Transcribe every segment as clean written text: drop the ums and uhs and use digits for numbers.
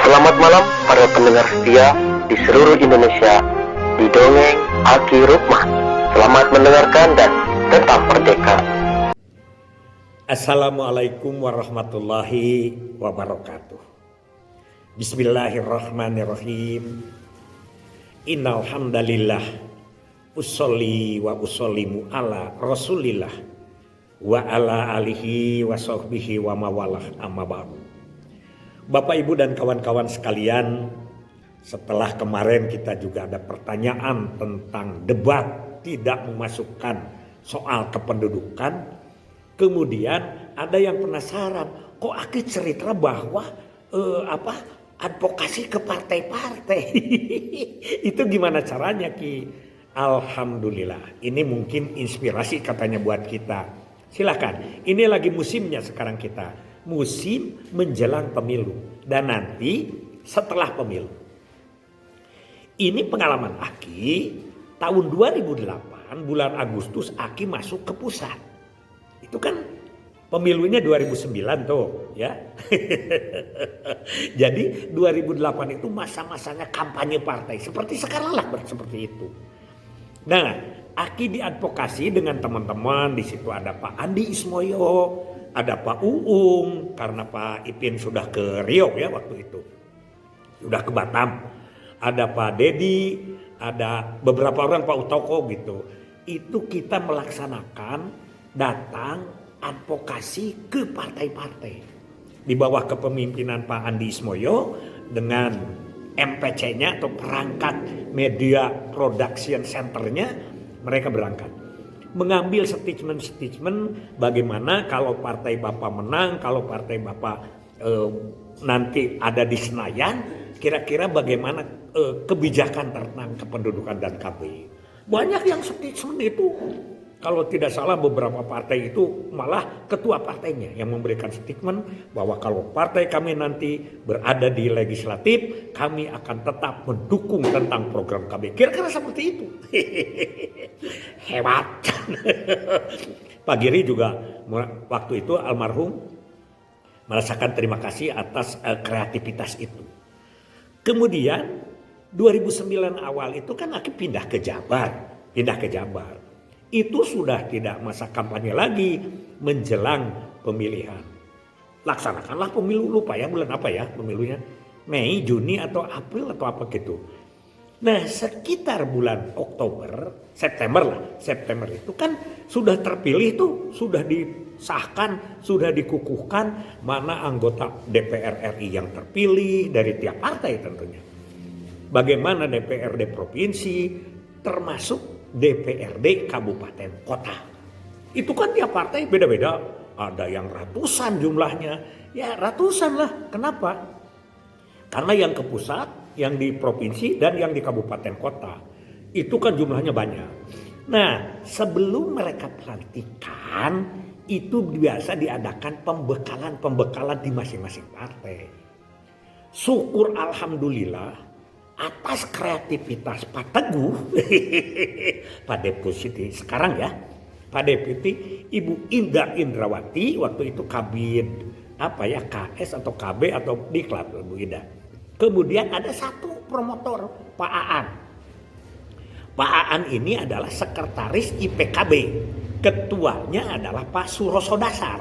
Selamat malam para pendengar setia di seluruh Indonesia di Dongeng Aki Rukman. Selamat mendengarkan dan tetap merdeka. Assalamualaikum warahmatullahi wabarakatuh. Bismillahirrahmanirrahim. Innal hamdalillah usolli wa usollimu ala rasulillah wa ala alihi wa sahbihi wa mawalah amma ba'du. Bapak Ibu dan kawan-kawan sekalian, setelah kemarin kita juga ada pertanyaan tentang debat tidak memasukkan soal kependudukan, kemudian ada yang penasaran, kok Aki cerita bahwa advokasi ke partai-partai. Itu gimana caranya, Ki? Alhamdulillah, ini mungkin inspirasi katanya buat kita. Silakan, ini lagi musimnya sekarang kita. Musim menjelang pemilu dan nanti setelah pemilu. Ini pengalaman Aki tahun 2008 bulan Agustus Aki masuk ke pusat. Itu kan pemilunya 2009 tuh ya. Jadi 2008 itu masa-masanya kampanye partai. Seperti sekarang lah seperti itu. Nah, Aki diadvokasi dengan teman-teman. Di situ ada Pak Andi Ismoyo, ada Pak Uung, karena Pak Ipin sudah ke Riau ya waktu itu. Sudah ke Batam. Ada Pak Dedi, ada beberapa orang, Pak Utoko gitu. Itu kita melaksanakan datang advokasi ke partai-partai. Di bawah kepemimpinan Pak Andi Ismoyo dengan MPC-nya atau perangkat media production center-nya, mereka berangkat. Mengambil statement bagaimana kalau partai Bapak menang, kalau partai Bapak nanti ada di Senayan, kira-kira bagaimana kebijakan tentang kependudukan dan KB. Banyak yang statement itu, kalau tidak salah beberapa partai itu malah ketua partainya yang memberikan statement bahwa kalau partai kami nanti berada di legislatif, kami akan tetap mendukung tentang program KB. Kira-kira seperti itu. Hebat. Pak Giri juga waktu itu almarhum merasakan terima kasih atas kreativitas itu. Kemudian 2009 awal itu kan Aki pindah ke Jabar. Itu sudah tidak masa kampanye lagi menjelang pemilihan. Laksanakanlah pemilu, lupa ya bulan apa ya pemilunya. Mei, Juni atau April atau apa gitu. Nah sekitar bulan September itu kan sudah terpilih tuh, sudah disahkan, sudah dikukuhkan mana anggota DPR RI yang terpilih dari tiap partai tentunya. Bagaimana DPRD provinsi termasuk DPRD kabupaten kota. Itu kan tiap partai beda-beda. Ada yang ratusan jumlahnya. Ya ratusan lah. Kenapa? Karena yang ke pusat, yang di provinsi dan yang di kabupaten kota. Itu kan jumlahnya banyak. Nah sebelum mereka pelantikan itu biasa diadakan pembekalan di masing-masing partai. Syukur alhamdulillah atas kreativitas Pak Teguh, Pak Deputi sekarang ya, Pak Deputi Ibu Indah Indrawati waktu itu Kabid KS atau KB atau Diklat Bu Indah. Kemudian ada satu promotor Pak Aan. Pak Aan ini adalah sekretaris IPKB, ketuanya adalah Pak Suroso Dasar.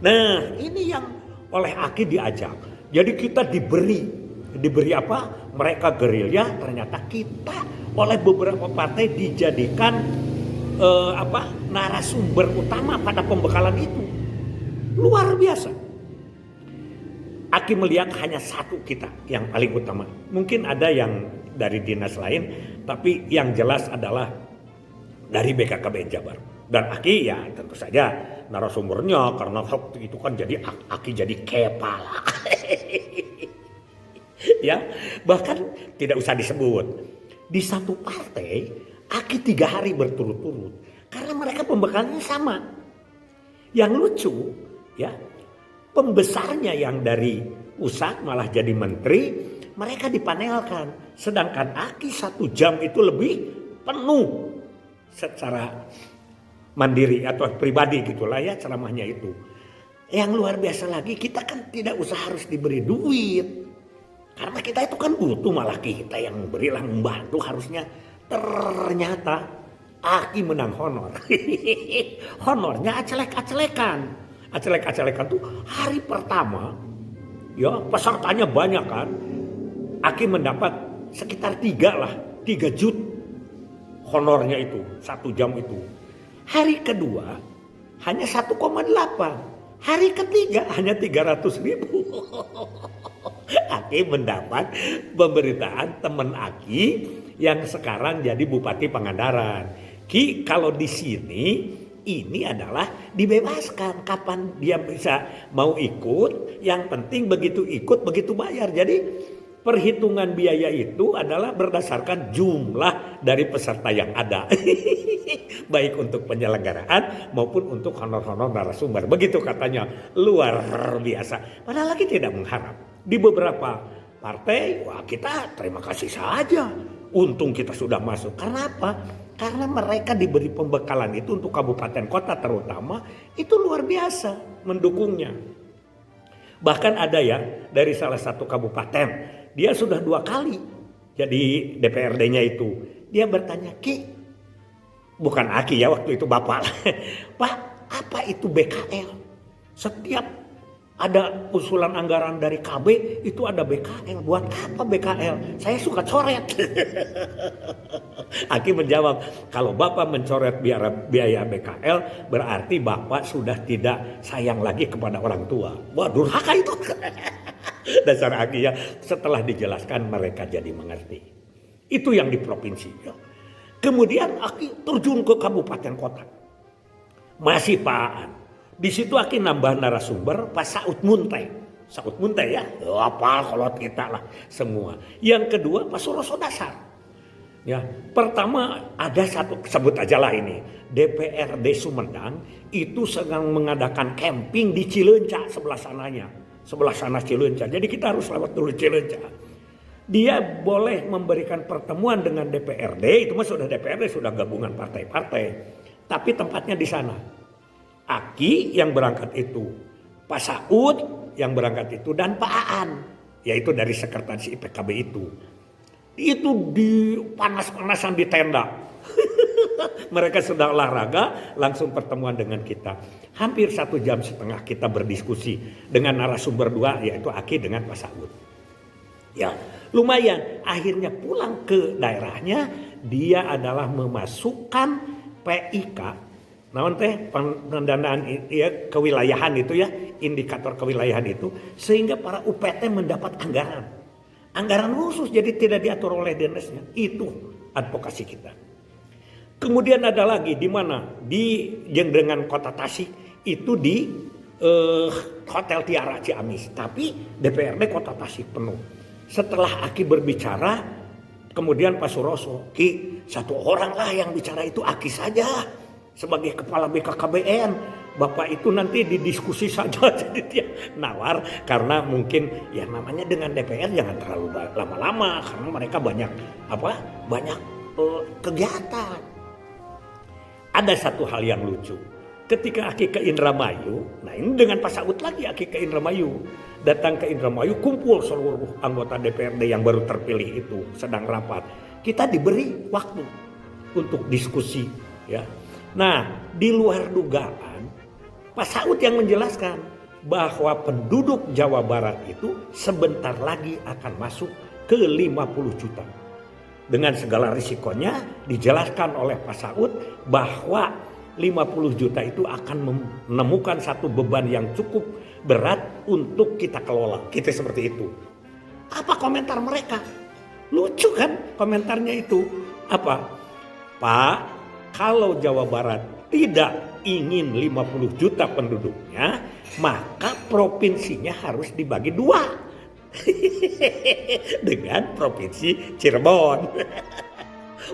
Nah ini yang oleh Aki diajak. Jadi kita diberi apa? Mereka gerilya, ternyata kita oleh beberapa partai dijadikan narasumber utama pada pembekalan itu. Luar biasa. Aki melihat hanya satu kita yang paling utama. Mungkin ada yang dari dinas lain, tapi yang jelas adalah dari BKKBN Jabar. Dan Aki ya tentu saja narasumbernya karena waktu itu kan jadi Aki jadi kepala. Ya, bahkan tidak usah disebut. Di satu partai, Aki 3 hari berturut-turut karena mereka pembekalannya sama. Yang lucu, ya, pembesarnya yang dari pusat malah jadi menteri, mereka dipanelkan. Sedangkan Aki 1 jam itu lebih penuh secara mandiri atau pribadi gitulah ya ceramahnya itu. Yang luar biasa lagi, kita kan tidak usah harus diberi duit. Karena kita itu kan butuh, malah kita yang berilah membantu harusnya. Ternyata Aki menang honor. Honornya acelek-acelekan. Acelek-acelekan tuh hari pertama, ya pesertanya banyak kan. Aki mendapat sekitar 3 jut honornya itu, 1 jam itu. Hari kedua hanya 1,8. Hari ketiga hanya 300.000. Aki mendapat pemberitaan teman Aki yang sekarang jadi Bupati Pangandaran. Ki, kalau di sini ini adalah dibebaskan kapan dia bisa mau ikut, yang penting begitu ikut begitu bayar. Jadi perhitungan biaya itu adalah berdasarkan jumlah dari peserta yang ada. Baik untuk penyelenggaraan maupun untuk honor-honor narasumber. Begitu katanya, luar biasa. Padahal lagi tidak mengharap. Di beberapa partai, wah kita terima kasih saja. Untung kita sudah masuk. Karena apa? Karena mereka diberi pembekalan itu untuk kabupaten kota terutama, itu luar biasa mendukungnya. Bahkan ada ya dari salah satu kabupaten, dia sudah 2 kali jadi DPRD-nya itu. Dia bertanya, Ki, bukan Aki ya waktu itu Bapak. Pak, apa itu BKL? Setiap ada usulan anggaran dari KB itu ada BKL. Buat apa BKL? Saya suka coret. Aki menjawab, kalau Bapak mencoret biaya BKL berarti Bapak sudah tidak sayang lagi kepada orang tua. Wah, durhaka itu. Dasar Aki ya, setelah dijelaskan mereka jadi mengerti. Itu yang di provinsi ya. Kemudian Aki terjun ke kabupaten kota. Masih Paan. Di situ Aki nambah narasumber Pak Saud Munte. Saud Munte ya, apa kalau kita lah semua. Yang kedua Pak Suroso Dasar. Ya, pertama ada satu, sebut aja lah ini, DPRD Sumedang itu sedang mengadakan camping di Cileunca sebelah sananya. Sebelah sana Cileunca. Jadi kita harus lewat dulu Cileunca. Dia boleh memberikan pertemuan dengan DPRD, itu mah sudah DPRD, sudah gabungan partai-partai. Tapi tempatnya di sana. Aki yang berangkat itu, Pak Saud yang berangkat itu, dan Pak Aan, yaitu dari sekretaris IPKB itu. Itu di panas-panasan di tenda. Mereka sudah olahraga, langsung pertemuan dengan kita. Hampir 1,5 jam kita berdiskusi dengan narasumber 2, yaitu Aki dengan Pak Saud. Ya, lumayan. Akhirnya pulang ke daerahnya, dia adalah memasukkan PIK. Namun pendanaan ya, kewilayahan itu ya, indikator kewilayahan itu, sehingga para UPT mendapat anggaran khusus, jadi tidak diatur oleh dinesnya. Itu advokasi kita. Kemudian ada lagi di mana yang dengan Kota Tasik itu di Hotel Tiara Ciamis, tapi DPRD Kota Tasik penuh. Setelah Aki berbicara, kemudian Pak Suroso, Ki, 1 orang lah yang bicara itu Aki saja. Sebagai kepala BKKBN, Bapak itu nanti didiskusi saja. Jadi dia nawar karena mungkin ya namanya dengan DPR jangan terlalu lama-lama karena mereka banyak kegiatan. Ada satu hal yang lucu. Ketika Aki ke Indramayu, nah ini dengan Pak Saud lagi Aki ke Indramayu. Datang ke Indramayu, kumpul seluruh anggota DPRD yang baru terpilih itu sedang rapat. Kita diberi waktu untuk diskusi ya. Nah, di luar dugaan, Pak Saud yang menjelaskan bahwa penduduk Jawa Barat itu sebentar lagi akan masuk ke 50 juta. Dengan segala risikonya dijelaskan oleh Pak Saud bahwa 50 juta itu akan menemukan satu beban yang cukup berat untuk kita kelola. Kita seperti itu. Apa komentar mereka? Lucu kan komentarnya itu? Apa? Pak, kalau Jawa Barat tidak ingin 50 juta penduduknya, maka provinsinya harus dibagi 2 dengan provinsi Cirebon.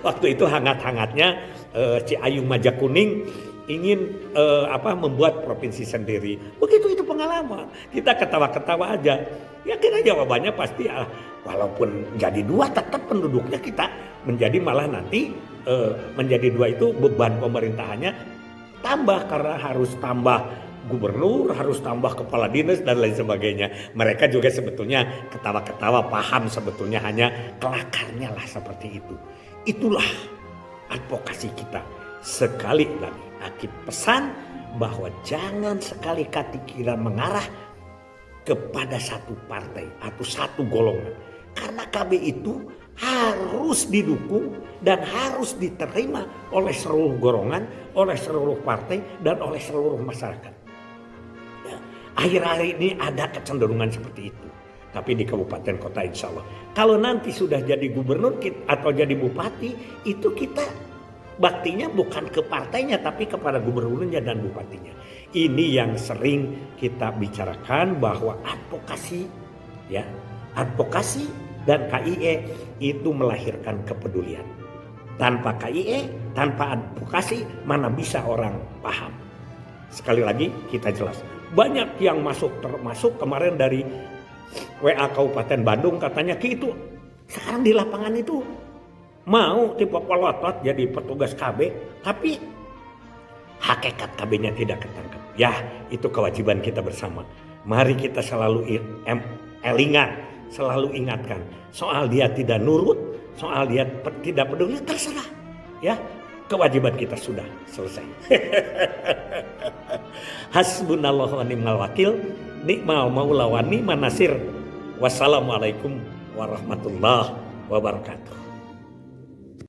Waktu itu hangat-hangatnya Ciayung Majakuning ingin membuat provinsi sendiri. Begitu itu pengalaman. Kita ketawa-ketawa aja. Ya kira jawabannya pasti walaupun jadi 2 tetap penduduknya kita menjadi malah nanti menjadi 2 itu beban pemerintahannya tambah karena harus tambah gubernur, harus tambah kepala dinas dan lain sebagainya. Mereka juga sebetulnya ketawa-ketawa, paham sebetulnya hanya kelakarnya lah seperti itu. Itulah advokasi kita. Sekali lagi Akib pesan bahwa jangan sekali-kali kita mengarah kepada satu partai atau satu golongan. Karena KB itu harus didukung dan harus diterima oleh seluruh golongan, oleh seluruh partai, dan oleh seluruh masyarakat. Ya, akhir-akhir ini ada kecenderungan seperti itu. Tapi di kabupaten kota insya Allah. Kalau nanti sudah jadi gubernur atau jadi bupati, itu kita baktinya bukan ke partainya tapi kepada gubernurnya dan bupatinya. Ini yang sering kita bicarakan bahwa advokasi, ya, advokasi dan KIE itu melahirkan kepedulian. Tanpa KIE, tanpa advokasi, mana bisa orang paham. Sekali lagi kita jelas. Banyak yang masuk, termasuk kemarin dari WA Kabupaten Bandung katanya Ki itu sekarang di lapangan itu mau tipe pelotot jadi petugas KB, tapi hakikat KB-nya tidak ketangkep. Ya, itu kewajiban kita bersama. Mari kita selalu elingan, selalu ingatkan. Soal dia tidak nurut, soal dia tidak peduli, terserah. Ya, kewajiban kita sudah selesai. Hasbunallahu wa ni'mal wakil, ni'mal maula wa ni'man nasir. Wassalamualaikum warahmatullahi wabarakatuh.